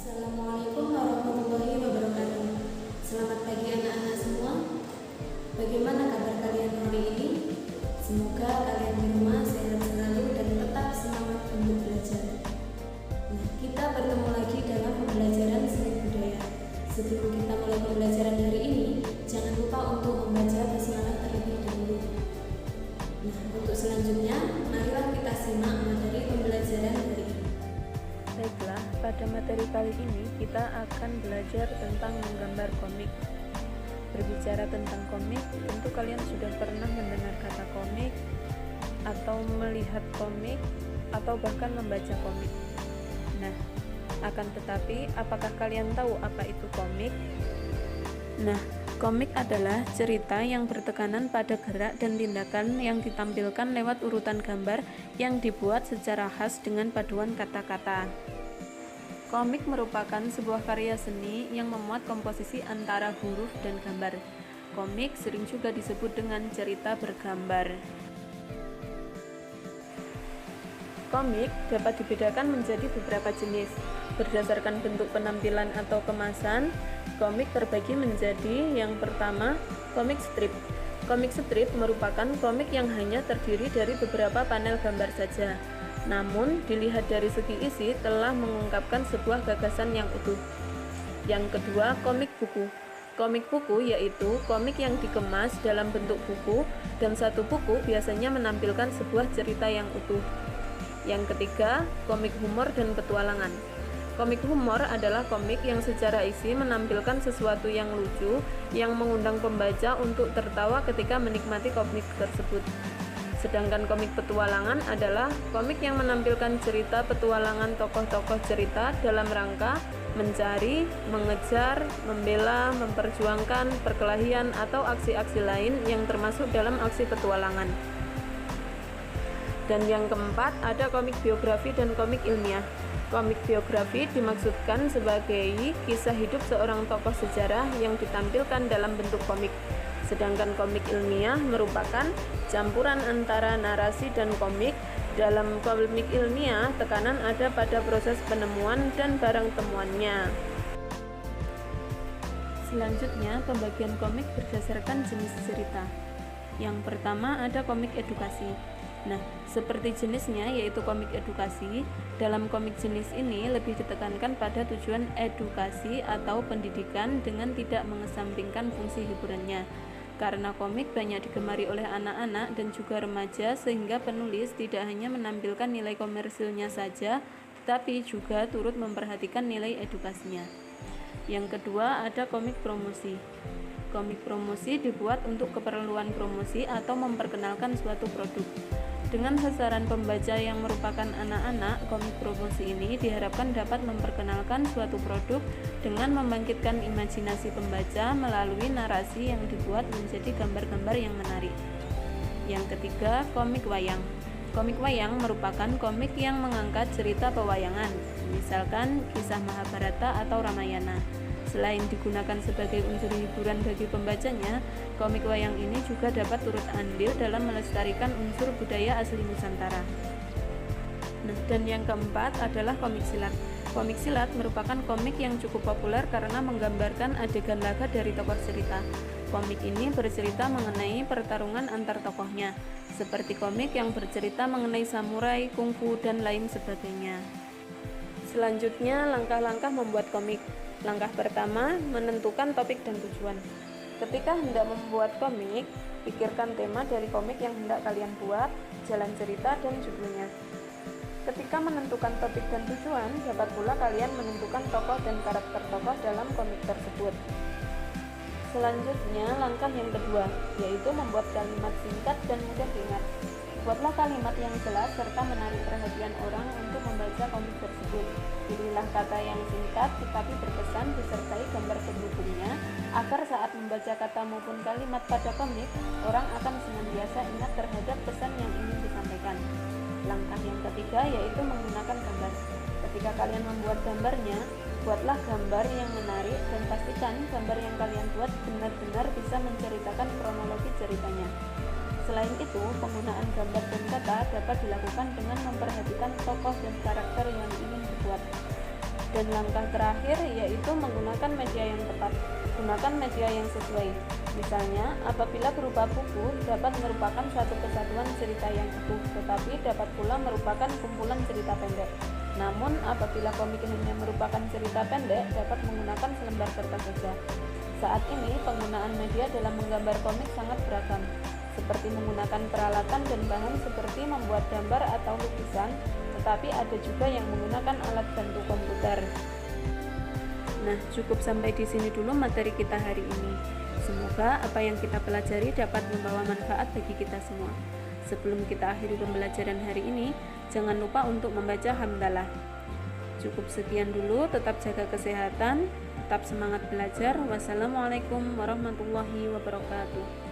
Assalamualaikum warahmatullahi wabarakatuh. Selamat pagi anak-anak semua. Bagaimana kabar kalian hari ini? Semoga kalian di rumah sehat selalu dan tetap semangat untuk belajar. Nah, kita bertemu lagi dalam pembelajaran seni budaya. Sebelum kita mulai pembelajaran hari ini, jangan lupa untuk membaca basmalah terlebih dahulu. Nah, untuk selanjutnya, marilah kita simak materi pembelajaran hari ini. Baiklah, pada materi kali ini kita akan belajar tentang menggambar komik. Berbicara tentang komik, tentu kalian sudah pernah mendengar kata komik, atau melihat komik, atau bahkan membaca komik. Nah, akan tetapi, apakah kalian tahu apa itu komik? Nah, komik adalah cerita yang bertekanan pada gerak dan tindakan yang ditampilkan lewat urutan gambar yang dibuat secara khas dengan paduan kata-kata. Komik merupakan sebuah karya seni yang memuat komposisi antara huruf dan gambar. Komik sering juga disebut dengan cerita bergambar. Komik dapat dibedakan menjadi beberapa jenis. Berdasarkan bentuk penampilan atau kemasan, komik terbagi menjadi yang pertama, komik strip. Komik strip merupakan komik yang hanya terdiri dari beberapa panel gambar saja. Namun, dilihat dari segi isi telah mengungkapkan sebuah gagasan yang utuh. Yang kedua, komik buku. Komik buku yaitu komik yang dikemas dalam bentuk buku dan satu buku biasanya menampilkan sebuah cerita yang utuh. Yang ketiga, komik humor dan petualangan. Komik humor adalah komik yang secara isi menampilkan sesuatu yang lucu yang mengundang pembaca untuk tertawa ketika menikmati komik tersebut. Sedangkan komik petualangan adalah komik yang menampilkan cerita petualangan tokoh-tokoh cerita dalam rangka mencari, mengejar, membela, memperjuangkan perkelahian atau aksi-aksi lain yang termasuk dalam aksi petualangan. Dan yang keempat, ada komik biografi dan komik ilmiah. Komik biografi dimaksudkan sebagai kisah hidup seorang tokoh sejarah yang ditampilkan dalam bentuk komik. Sedangkan komik ilmiah merupakan campuran antara narasi dan komik. Dalam komik ilmiah, tekanan ada pada proses penemuan dan barang temuannya. Selanjutnya, pembagian komik berdasarkan jenis cerita. Yang pertama ada komik edukasi. Nah, seperti jenisnya yaitu komik edukasi, dalam komik jenis ini lebih ditekankan pada tujuan edukasi atau pendidikan dengan tidak mengesampingkan fungsi hiburannya. Karena komik banyak digemari oleh anak-anak dan juga remaja, sehingga penulis tidak hanya menampilkan nilai komersilnya saja, tetapi juga turut memperhatikan nilai edukasinya. Yang kedua ada komik promosi. Komik promosi dibuat untuk keperluan promosi atau memperkenalkan suatu produk. Dengan sasaran pembaca yang merupakan anak-anak, komik promosi ini diharapkan dapat memperkenalkan suatu produk dengan membangkitkan imajinasi pembaca melalui narasi yang dibuat menjadi gambar-gambar yang menarik. Yang ketiga, komik wayang. Komik wayang merupakan komik yang mengangkat cerita pewayangan, misalkan kisah Mahabharata atau Ramayana. Selain digunakan sebagai unsur hiburan bagi pembacanya, komik wayang ini juga dapat turut andil dalam melestarikan unsur budaya asli Nusantara. Nah, dan yang keempat adalah komik silat. Komik silat merupakan komik yang cukup populer karena menggambarkan adegan laga dari tokoh cerita. Komik ini bercerita mengenai pertarungan antar tokohnya, seperti komik yang bercerita mengenai samurai, kungfu, dan lain sebagainya. Selanjutnya, langkah-langkah membuat komik. Langkah pertama, menentukan topik dan tujuan. Ketika hendak membuat komik, pikirkan tema dari komik yang hendak kalian buat, jalan cerita, dan judulnya. Ketika menentukan topik dan tujuan, dapat pula kalian menentukan tokoh dan karakter tokoh dalam komik tersebut. Selanjutnya, langkah yang kedua, yaitu membuat kalimat singkat dan mudah diingat. Buatlah kalimat yang jelas serta menarik perhatian orang untuk membaca komik tersebut. Pilihlah kata yang singkat tetapi berkesan disertai gambar pendukungnya agar saat membaca kata maupun kalimat pada komik, orang akan senantiasa ingat terhadap pesan yang ingin disampaikan. Langkah yang ketiga yaitu menggunakan gambar. Ketika kalian membuat gambarnya, buatlah gambar yang menarik dan pastikan gambar yang kalian buat benar-benar bisa menceritakan kronologi ceritanya. Selain itu, penggunaan gambar dan kata dapat dilakukan dengan memperhatikan tokoh dan karakter yang ingin dibuat. Dan langkah terakhir yaitu menggunakan media yang tepat. Gunakan media yang sesuai. Misalnya, apabila berupa buku dapat merupakan satu kesatuan cerita yang utuh, tetapi dapat pula merupakan kumpulan cerita pendek. Namun, apabila komik hanya merupakan cerita pendek, dapat menggunakan selembar kertas saja. Saat ini, penggunaan media dalam menggambar komik sangat beragam, seperti menggunakan peralatan dan bahan seperti membuat gambar atau lukisan, tetapi ada juga yang menggunakan alat bantu komputer. Nah, cukup sampai di sini dulu materi kita hari ini. Semoga apa yang kita pelajari dapat membawa manfaat bagi kita semua. Sebelum kita akhiri pembelajaran hari ini, jangan lupa untuk membaca hamdalah. Cukup sekian dulu, tetap jaga kesehatan, tetap semangat belajar. Wassalamualaikum warahmatullahi wabarakatuh.